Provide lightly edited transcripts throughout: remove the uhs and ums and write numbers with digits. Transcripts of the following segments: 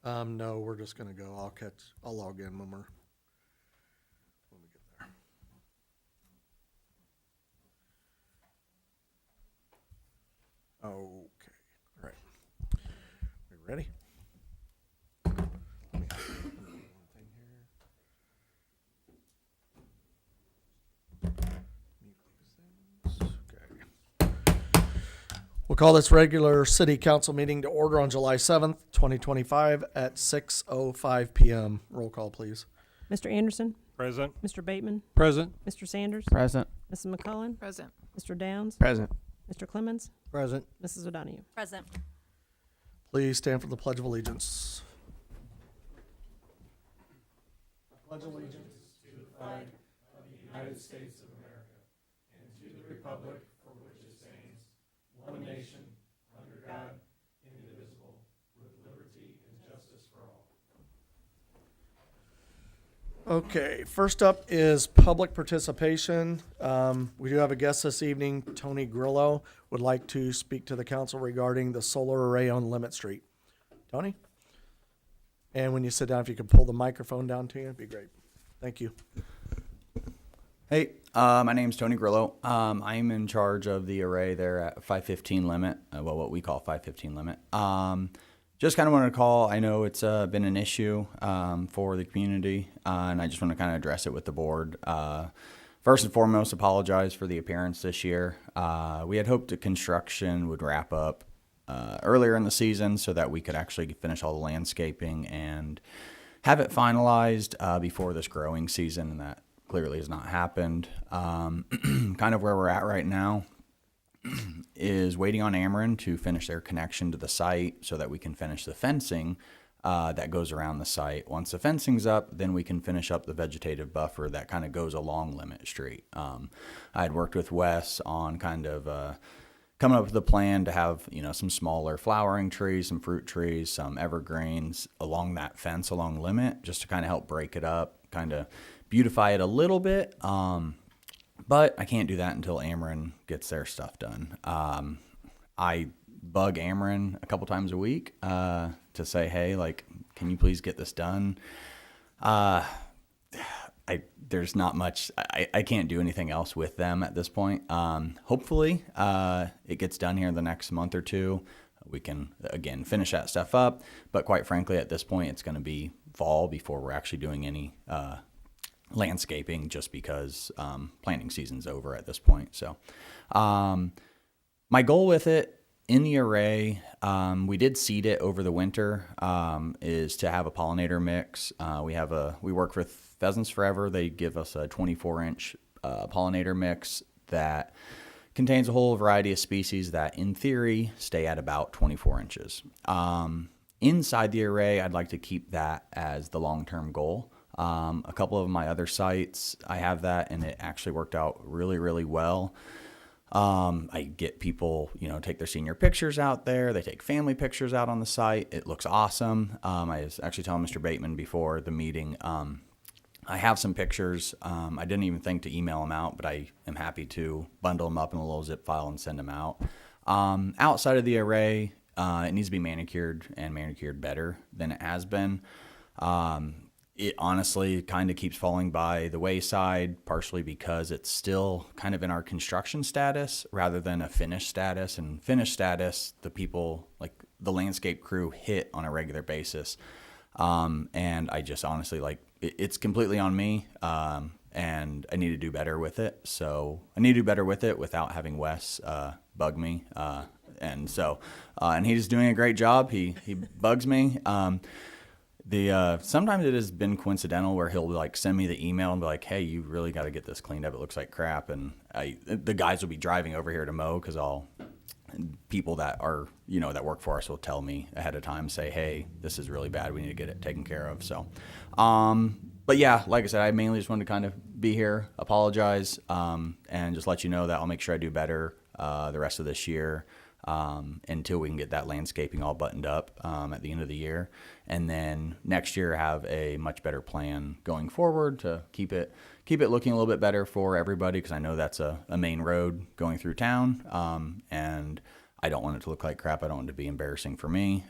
No, we're just gonna go. I'll log in when we get there. Okay, all right. We ready? Let me one thing here. Mute these things. Okay. We'll call this regular city council meeting to order on July 7th, 2025 at 6:05 p.m. Roll call, please. Mr. Anderson, Present. Mr. Bateman, Present. Mr. Sanders, Present. Mrs. McCullen, Present. Mr. Downs, Present. Mr. Clemens, Present. Mrs. O'Donoghue. Present. Please stand for the Pledge of Allegiance. Pledge allegiance to the flag of the United States of America and to the republic for which it stands, one nation, under God, indivisible, with liberty and justice for all. Okay, first up is public participation. We do have a guest this evening. Tony Grillo would like to speak to the council regarding the solar array on Limit Street. Tony? And when you sit down, if you could pull the microphone down to you, it'd be great. Thank you. Hey, my name's Tony Grillo. I'm in charge of the array there at 515 Limit, what we call 515 Limit. Just kind of wanted to call. I know it's been an issue for the community, and I just want to kind of address it with the board. First and foremost, apologize for the appearance this year. We had hoped the construction would wrap up earlier in the season so that we could actually finish all the landscaping and have it finalized before this growing season, and that clearly has not happened. Kind of where we're at right now is waiting on Ameren to finish their connection to the site so that we can finish the fencing that goes around the site. Once the fencing's up, then we can finish up the vegetative buffer that kind of goes along Limit Street. I had worked with Wes on kind of coming up with a plan to have, some smaller flowering trees, some fruit trees, some evergreens along that fence along Limit, just to kind of help break it up, kind of beautify it a little bit. But I can't do that until Ameren gets their stuff done. I bug Ameren a couple times a week to say, hey, can you please get this done? There's not much. I can't do anything else with them at this point. Hopefully, it gets done here in the next month or two. We can, again, finish that stuff up. But quite frankly, at this point, it's going to be fall before we're actually doing any landscaping, just because planting season's over at this point. So my goal with it in the array, we did seed it over the winter, is to have a pollinator mix. We work with Pheasants Forever. They give us a 24-inch pollinator mix that contains a whole variety of species that, in theory, stay at about 24 inches. Inside the array, I'd like to keep that as the long-term goal. A couple of my other sites, I have that, and it actually worked out really, really well. I get people, take their senior pictures out there. They take family pictures out on the site. It looks awesome. I was actually telling Mr. Bateman before the meeting, I have some pictures. I didn't even think to email them out, but I am happy to bundle them up in a little zip file and send them out. Outside of the array, it needs to be manicured and manicured better than it has been. It honestly kind of keeps falling by the wayside, partially because it's still kind of in our construction status rather than a finished status. And finished status, the people, like the landscape crew, hit on a regular basis. And I just honestly, it's completely on me, and I need to do better with it. So I need to do better with it without having Wes bug me. And he's doing a great job. He bugs me. Sometimes it has been coincidental where he'll send me the email and be like, hey, you really got to get this cleaned up. It looks like crap. And the guys will be driving over here to mow, because people that are, that work for us will tell me ahead of time, say, hey, this is really bad. We need to get it taken care of. So, but yeah, like I said, I mainly just wanted to kind of be here, apologize, and just let you know that I'll make sure I do better the rest of this year. Until we can get that landscaping all buttoned up at the end of the year. And then next year have a much better plan going forward to keep it looking a little bit better for everybody, because I know that's a main road going through town, and I don't want it to look like crap. I don't want it to be embarrassing for me.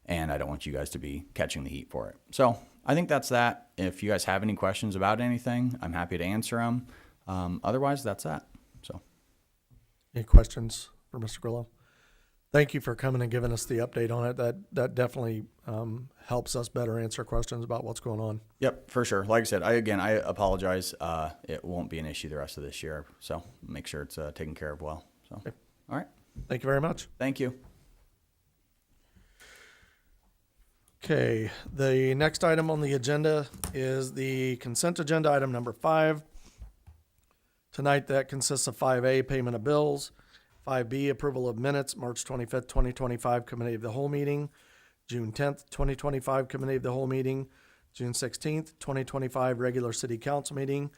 and I don't want you guys to be catching the heat for it. So I think that's that. If you guys have any questions about anything, I'm happy to answer them. Otherwise, that's that. So Any questions for Mr. Grillo? Thank you for coming and giving us the update on it. That definitely helps us better answer questions about what's going on. yep, for sure. Like I said, I apologize. It won't be an issue the rest of this year. So make sure it's taken care of well. So, all right. Thank you very much. Thank you. Okay, the next item on the agenda is the consent agenda, item number 5. Tonight, that consists of 5A, payment of bills, 5B, approval of minutes, March 25th, 2025, Committee of the Whole Meeting, June 10th, 2025, Committee of the Whole Meeting, June 16th, 2025, Regular City Council Meeting,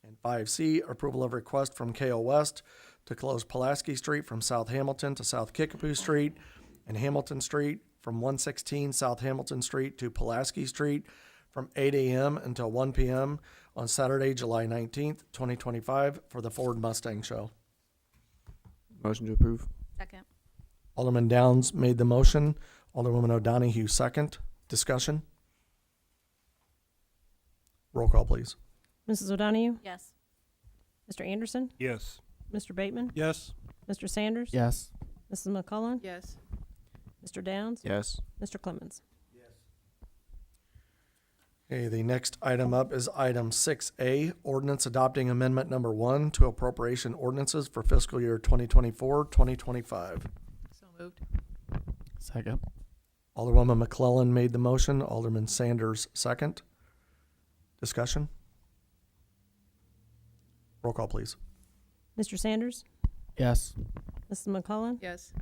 and 5C, approval of request from KO West to close Pulaski Street from South Hamilton to South Kickapoo Street and Hamilton Street from 116 South Hamilton Street to Pulaski Street from 8 a.m. until 1 p.m. on Saturday, July 19th, 2025 for the Ford Mustang Show. Motion to approve. Second. Alderman Downs made the motion. Alderwoman O'Donohue second. Discussion? Roll call, please. Mrs. O'Donoghue? Yes. Mr. Anderson? Yes. Mr. Bateman? Yes. Mr. Sanders? Yes. Mrs. McCullen? Yes. Mr. Downs? Yes. Mr. Clemens? Okay, the next item up is item 6A, ordinance adopting amendment number 1 to appropriation ordinances for fiscal year 2024-2025. So moved. Second. Alderwoman McClellan made the motion. Alderman Sanders second. Discussion? Roll call, please. Mr. Sanders? Yes. Mrs. McCullen? Yes.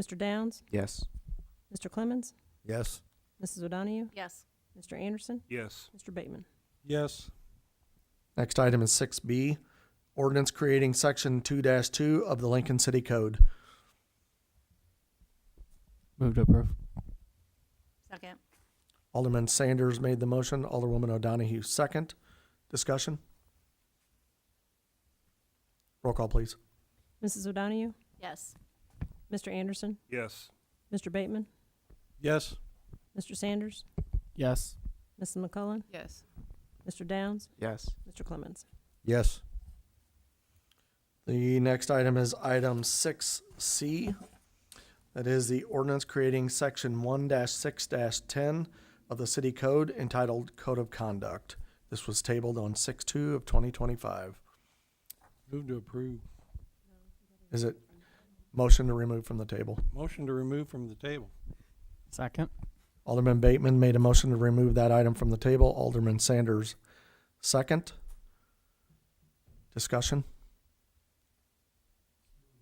Mr. Downs? Yes. Mr. Clemens? Yes. Mrs. O'Donoghue? Yes. Mr. Anderson? Yes. Mr. Bateman? Yes. Next item is 6B, ordinance creating section 2-2 of the Lincoln City Code. Move to approve. Second. Alderman Sanders made the motion. Alderwoman O'Donohue second. Discussion? Roll call, please. Mrs. O'Donoghue? Yes. Mr. Anderson? Yes. Mr. Bateman? Yes. Mr. Sanders? Yes. Mrs. McCullen? Yes. Mr. Downs? Yes. Mr. Clemens? Yes. The next item is item 6C. That is the ordinance creating section 1-6-10 of the city code entitled Code of Conduct. This was tabled on 6/2 of 2025. Move to approve. Is it motion to remove from the table? Motion to remove from the table. Second. Alderman Bateman made a motion to remove that item from the table. Alderman Sanders second. Discussion?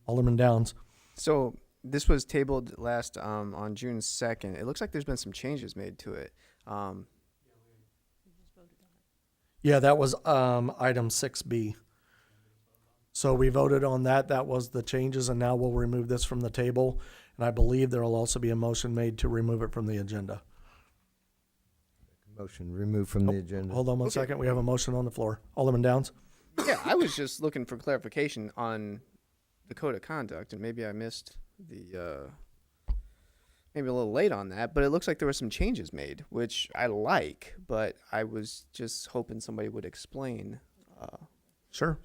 Alderman Downs. So this was tabled last on June 2nd. It looks like there's been some changes made to it. Yeah, that was item 6B. So we voted on that. That was the changes, and now we'll remove this from the table. And I believe there will also be a motion made to remove it from the agenda. Motion removed from the agenda. Hold on one second. We have a motion on the floor. Alderman Downs? Yeah, I was just looking for clarification on the code of conduct, and maybe I missed the maybe a little late on that. But it looks like there were some changes made, which I like. But I was just hoping somebody would explain. Sure.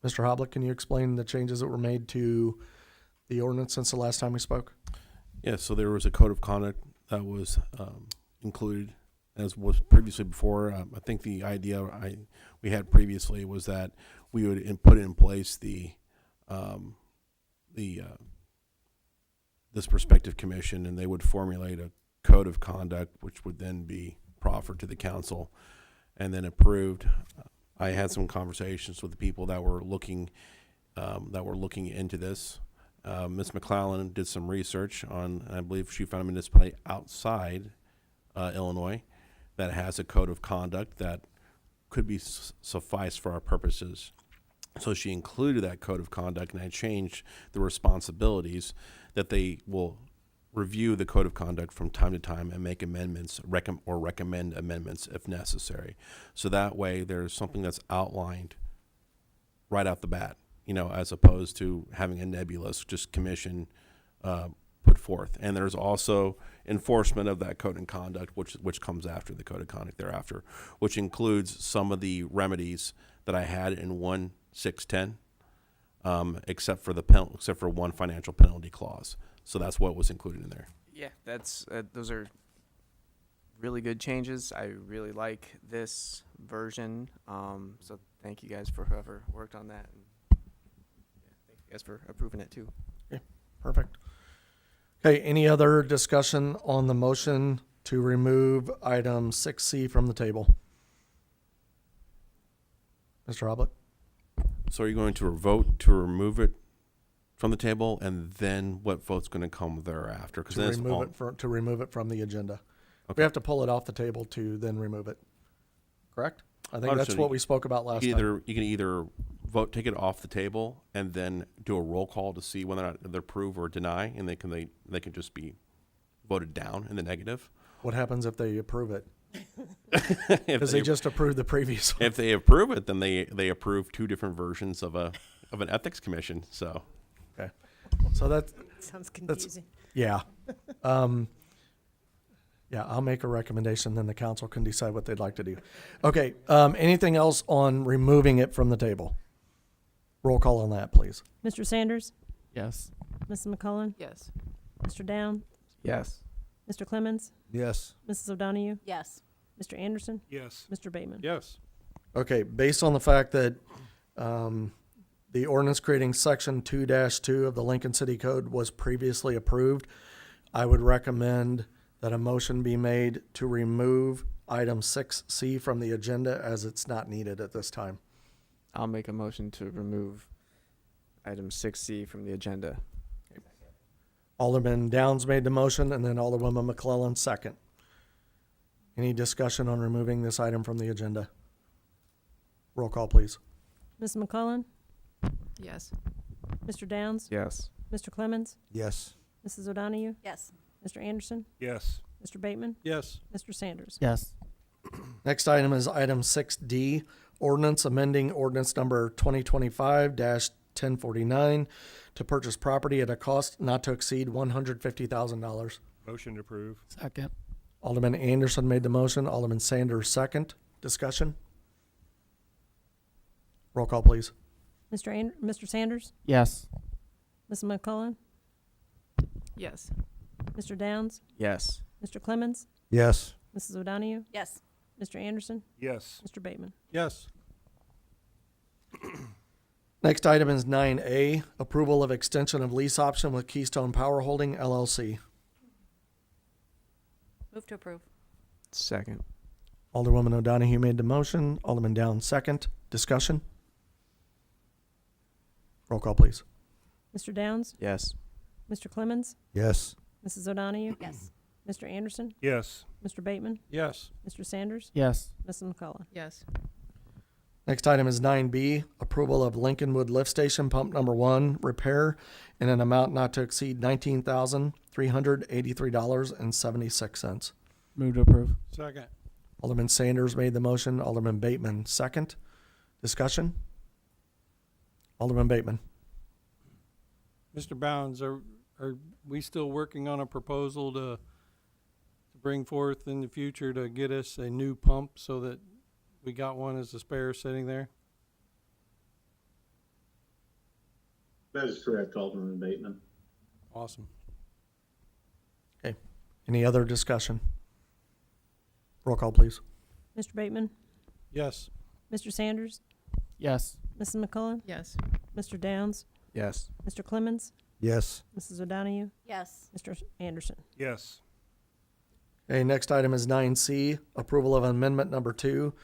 Mr. Hoblich, can you explain the changes that were made to the ordinance since the last time we spoke? Yeah, so there was a code of conduct that was included, as was previously before. I think the idea we had previously was that we would put in place this prospective commission, and they would formulate a code of conduct, which would then be proffered to the council and then approved. I had some conversations with the people that were looking into this. Ms. McClellan did some research on, and I believe she found a municipality outside Illinois that has a code of conduct that could be suffice for our purposes. So she included that code of conduct, and I changed the responsibilities that they will review the code of conduct from time to time and make amendments or recommend amendments if necessary. So that way there's something that's outlined right out the bat, as opposed to having a nebulous just commission put forth. And there's also enforcement of that code of conduct, which comes after the code of conduct thereafter, which includes some of the remedies that I had in 1.610, except for one financial penalty clause. So that's what was included in there. Yeah, that's those are really good changes. I really like this version. So thank you guys for whoever worked on that. And thank you guys for approving it too. Perfect. Okay, any other discussion on the motion to remove item 6C from the table? Mr. Hoblet? So are you going to vote to remove it from the table, and then what vote's going to come thereafter? Because then it's all, To remove it from the agenda. We Okay. have to pull it off the table to then remove it. Correct? I think that's Understood. what we spoke about last time. you can either vote, take it off the table, and then do a roll call to see whether or not they approve or deny, and they can just be voted down in the negative. What happens if they approve it? If Because they just approved the previous one. if they approve it, then they approve two different versions of an ethics commission. So Okay. So that's, Sounds confusing. yeah. Yeah, I'll make a recommendation, then the council can decide what they'd like to do. Okay, anything else on removing it from the table? Roll call on that, please. Mr. Sanders? Yes. Mrs. McCullen? Yes. Mr. Downs? Yes. Mr. Clemens? Yes. Mrs. O'Donahue? Yes. Mr. Anderson? Yes. Mr. Bateman? Yes. Okay, based on the fact that the ordinance creating section 2-2 of the Lincoln City Code was previously approved, I would recommend that a motion be made to remove item 6C from the agenda as it's not needed at this time. I'll make a motion to remove item 6C from the agenda. Alderman Downs made the motion, and then Alderwoman McClellan second. Any discussion on removing this item from the agenda? Roll call, please. Mrs. McCullen? Yes. Mr. Downs? Yes. Mr. Clemens? Yes. Mrs. O'Donahue? Yes. Mr. Anderson? Yes. Mr. Bateman? Yes. Mr. Sanders? Yes. Next item is item 6D, ordinance amending ordinance number 2025-1049 to purchase property at a cost not to exceed $150,000. Motion to approve. Second. Alderman Anderson made the motion. Alderman Sanders second. Discussion? Roll call, please. Mr. Sanders? Yes. Mrs. McCullen? Yes. Mr. Downs? Yes. Mr. Clemens? Yes. Mrs. O'Donahue? Yes. Mr. Anderson? Yes. Mr. Bateman? Yes. Next item is 9A, approval of extension of lease option with Keystone Power Holding LLC. Move to approve. Second. Alderwoman O'Donahue made the motion. Alderman Downs second. Discussion? Roll call, please. Mr. Downs? Yes. Mr. Clemens? Yes. Mrs. O'Donahue? Yes. Mr. Anderson? Yes. Mr. Bateman? Yes. Mr. Sanders? Yes. Mrs. McCullen? Yes. Next item is 9B, approval of Lincolnwood Lift Station Pump Number 1 repair in an amount not to exceed $19,383.76. Move to approve. Second. Alderman Sanders made the motion. Alderman Bateman second. Discussion? Alderman Bateman. Mr. Bounds, are we still working on a proposal to bring forth in the future to get us a new pump so that we got one as a spare sitting there? That is correct, Alderman Bateman. Awesome. Any other discussion? Roll call, please. Mr. Bateman? Yes. Mr. Sanders? Yes. Mrs. McCullen? Yes. Mr. Downs? Yes. Mr. Clemens? Yes. Mrs. O'Donahue? Yes. Mr. Anderson? Yes. Okay, next item is 9C, approval of amendment number 2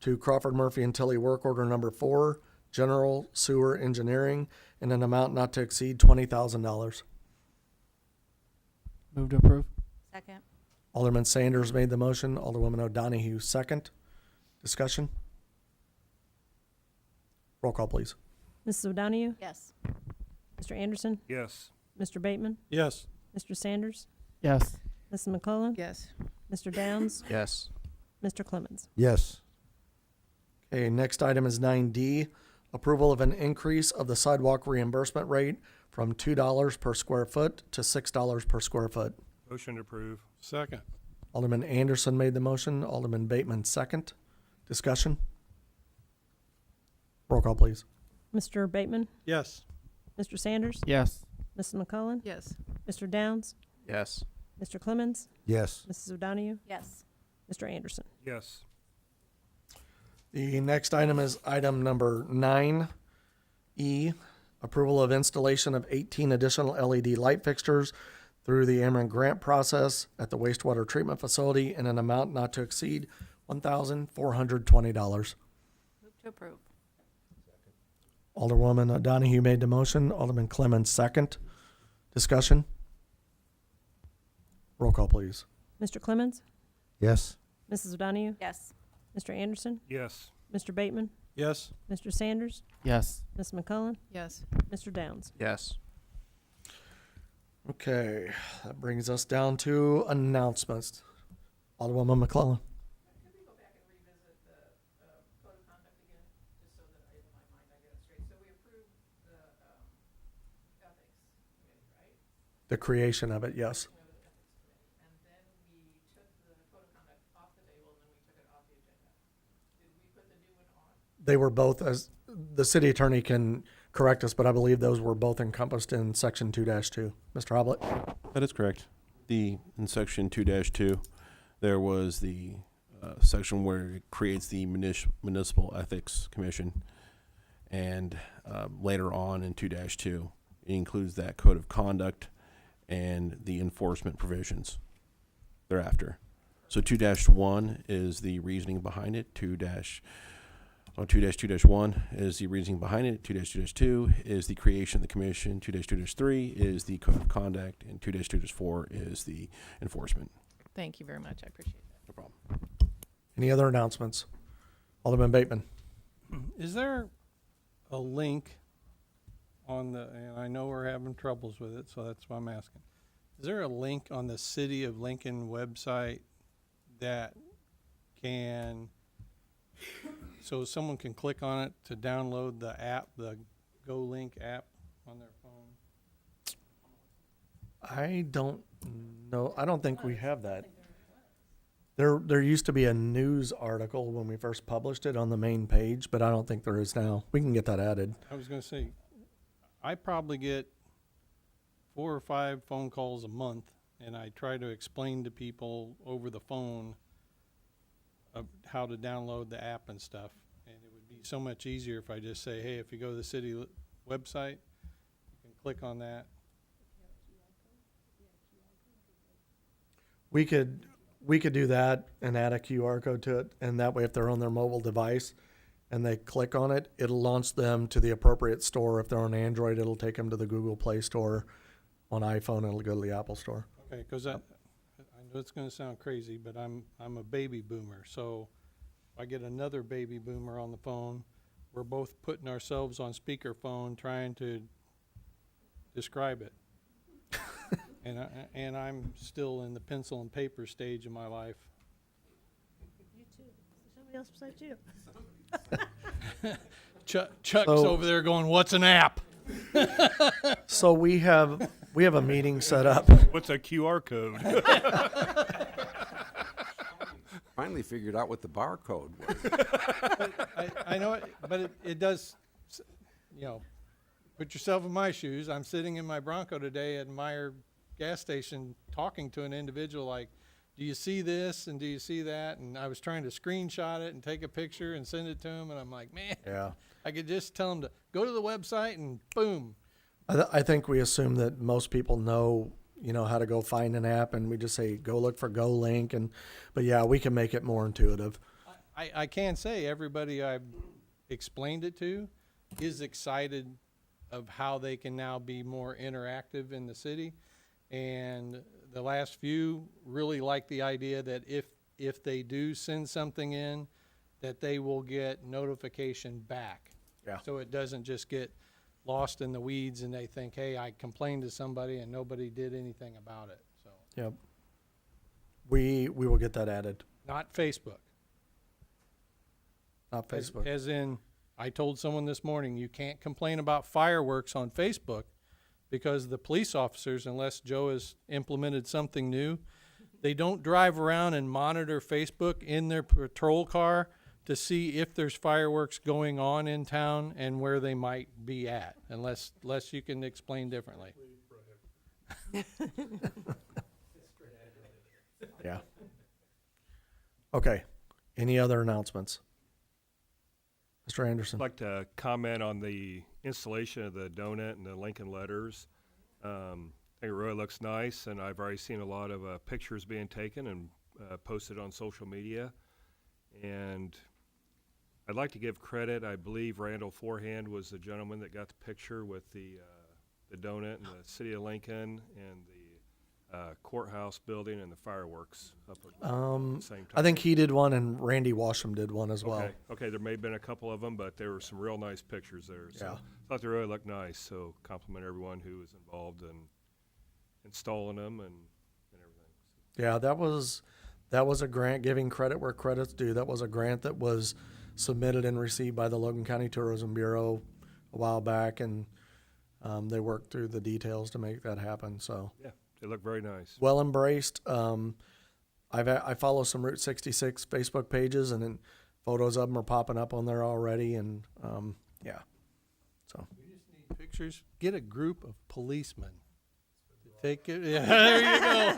to Crawford Murphy and Tilly work order number 4, general sewer engineering, in an amount not to exceed $20,000. Move to approve. Second. Alderman Sanders made the motion. Alderwoman O'Donahue second. Discussion? Roll call, please. Mrs. O'Donahue? Yes. Mr. Anderson? Yes. Mr. Bateman? Yes. Mr. Sanders? Yes. Mrs. McCullen? Yes. Mr. Downs? Yes. Mr. Clemens? Yes. Okay, next item is 9D, approval of an increase of the sidewalk reimbursement rate from $2 per square foot to $6 per square foot. Motion to approve. Second. Alderman Anderson made the motion, Alderman Bateman second. Discussion? Roll call, please. Mr. Bateman? Yes. Mr. Sanders? Yes. Mrs. McCullen? Yes. Mr. Downs? Yes. Mr. Clemens? Yes. Mrs. O'Donahue? Yes. Mr. Anderson? Yes. The next item is item number 9E, approval of installation of 18 additional LED light fixtures through the Ameren grant process at the wastewater treatment facility in an amount not to exceed $1,420. Move to approve. Alderwoman Donahue made the motion, Alderman Clemmons second. Discussion? Roll call, please. Mr. Clemens? Yes. Mrs. O'Donahue? Yes. Mr. Anderson? Yes. Mr. Bateman? Yes. Mr. Sanders? Yes. Ms. McCullen? Yes. Mr. Downs? Yes. Okay, that brings us down to announcements. Alderwoman McClellan. Could we go back and revisit the code of conduct again, just so that in my mind I get it straight? So we approved the ethics committee, right? The creation of it, yes. And then we took the code of conduct off the table, and then we took it off the agenda. Did we put the new one on? They were both, as the city attorney can correct us, but I believe those were both encompassed in section 2-2. Mr. Hoblet? That is correct. In section 2-2, there was the section where it creates the municipal ethics commission, and later on in 2-2, it includes that code of conduct and the enforcement provisions thereafter. So 2-1 is the reasoning behind it. 2-2-1 is the reasoning behind it. 2-2-2 is the creation of the commission. 2-2-3 is the code of conduct, and 2-2-4 is the enforcement. Thank you very much. I appreciate that. No problem. Any other announcements? Alderman Bateman? Is there a link on and I know we're having troubles with it, so that's why I'm asking. Is there a link on the City of Lincoln website that so someone can click on it to download the app, the GoLink app on their phone? I don't know. I don't think we have that. There used to be a news article when we first published it on the main page, but I don't think there is now. We can get that added. I was gonna say, I probably get 4 or 5 phone calls a month, and I try to explain to people over the phone of how to download the app and stuff. And it would be so much easier if I just say, hey, if you go to the city website, you can click on that. We could do that and add a QR code to it, and that way if they're on their mobile device and they click on it, it'll launch them to the appropriate store. If they're on Android, it'll take them to the Google Play Store. On iPhone, it'll go to the Apple Store. Okay, because I know it's gonna sound crazy, but I'm a baby boomer, so if I get another baby boomer on the phone, we're both putting ourselves on speakerphone trying to describe it. And I'm still in the pencil and paper stage of my life. You too. Somebody else besides you. Chuck's So- over there going, "What's an app?" So we have a meeting set up. What's a QR code? Finally figured out what the barcode was. I know it, but it does, put yourself in my shoes. I'm sitting in my Bronco today at Meyer gas station talking to an individual like, do you see this and do you see that? And I was trying to screenshot it and take a picture and send it to him, and I'm like, man, Yeah. I could just tell him to go to the website and boom. I think we assume that most people know, how to go find an app, and we just say, go look for GoLink. But yeah, we can make it more intuitive. I can say everybody I've explained it to is excited of how they can now be more interactive in the city. And the last few really like the idea that if they do send something in, that they will get notification back. Yeah. So it doesn't just get lost in the weeds and they think, hey, I complained to somebody and nobody did anything about it. So Yep. We will get that added. not Facebook. Not Facebook. As in, I told someone this morning, you can't complain about fireworks on Facebook because the police officers, unless Joe has implemented something new, They don't drive around and monitor Facebook in their patrol car to see if there's fireworks going on in town and where they might be at, unless you can explain differently. Yeah. Okay. Any other announcements? Mr. Anderson? I'd like to comment on the installation of the donut and the Lincoln letters. I think it really looks nice, and I've already seen a lot of pictures being taken and posted on social media. And I'd like to give credit. I believe Randall Forehand was the gentleman that got the picture with the donut and the city of Lincoln and the courthouse building and the fireworks up at the same time. I think he did one and Randy Washam did one as well. Okay. Okay, there may have been a couple of them, but there were some real nice pictures there. So Yeah. I thought they really looked nice. So compliment everyone who was involved in installing them and everything. Yeah, that was a grant, giving credit where credit's due. That was a grant that was submitted and received by the Logan County Tourism Bureau a while back, and they worked through the details to make that happen. So Yeah, they look very nice. well embraced. I follow some Route 66 Facebook pages, and then photos of them are popping up on there already. And yeah, so We just need pictures. Get a group of policemen to take it. Yeah, there you go.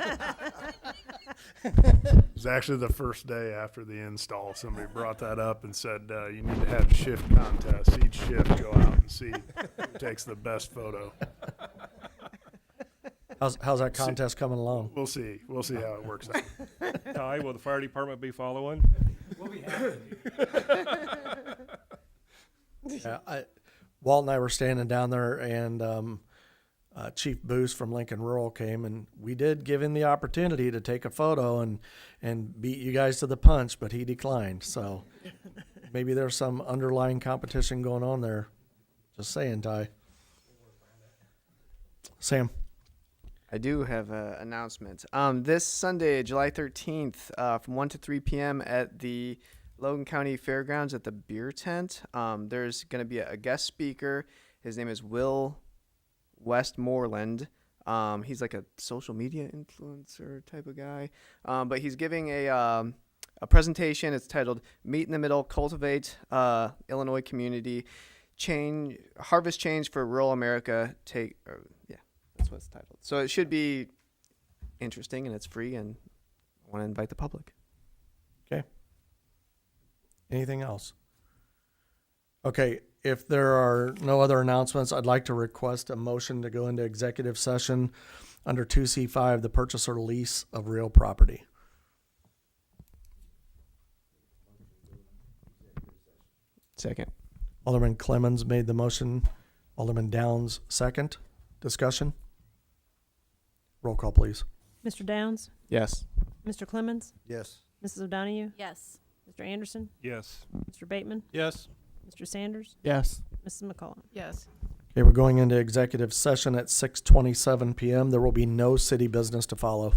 It was actually the first day after the install. Somebody brought that up and said, you need to have shift contests. Each shift go out and see who takes the best photo. how's that contest coming along? We'll see. We'll see how it works out. Ty, will the fire department be following? Yeah, Walt and I were standing down there, and Chief Boost from Lincoln Rural came, and we did give him the opportunity to take a photo and beat you guys to the punch, but he declined. So maybe there's some underlying competition going on there. Just saying, Ty. Sam. I do have an announcement. This Sunday, July 13th, from 1 to 3 p.m. at the Logan County Fairgrounds at the Beer Tent, there's going to be a guest speaker. His name is Will Westmoreland. He's like a social media influencer type of guy. But he's giving a presentation. It's titled Meet in the Middle, Cultivate Illinois Community, Harvest Change for Rural America. Yeah, that's what it's titled. So it should be interesting, and it's free, and I want to invite the public. Okay. Anything else? Okay. If there are no other announcements, I'd like to request a motion to go into executive session under 2C5, the purchase or lease of real property. Second. Alderman Clemmons made the motion. Alderman Downs, second. Discussion? Roll call, please. Mr. Downs? Yes. Mr. Clemmons? Yes. Mrs. O'Donoghue? Yes. Mr. Anderson? Yes. Mr. Bateman? Yes. Mr. Sanders? Yes. Mrs. McCollum? Yes. Okay, we're going into executive session at 6:27 p.m. There will be no city business to follow.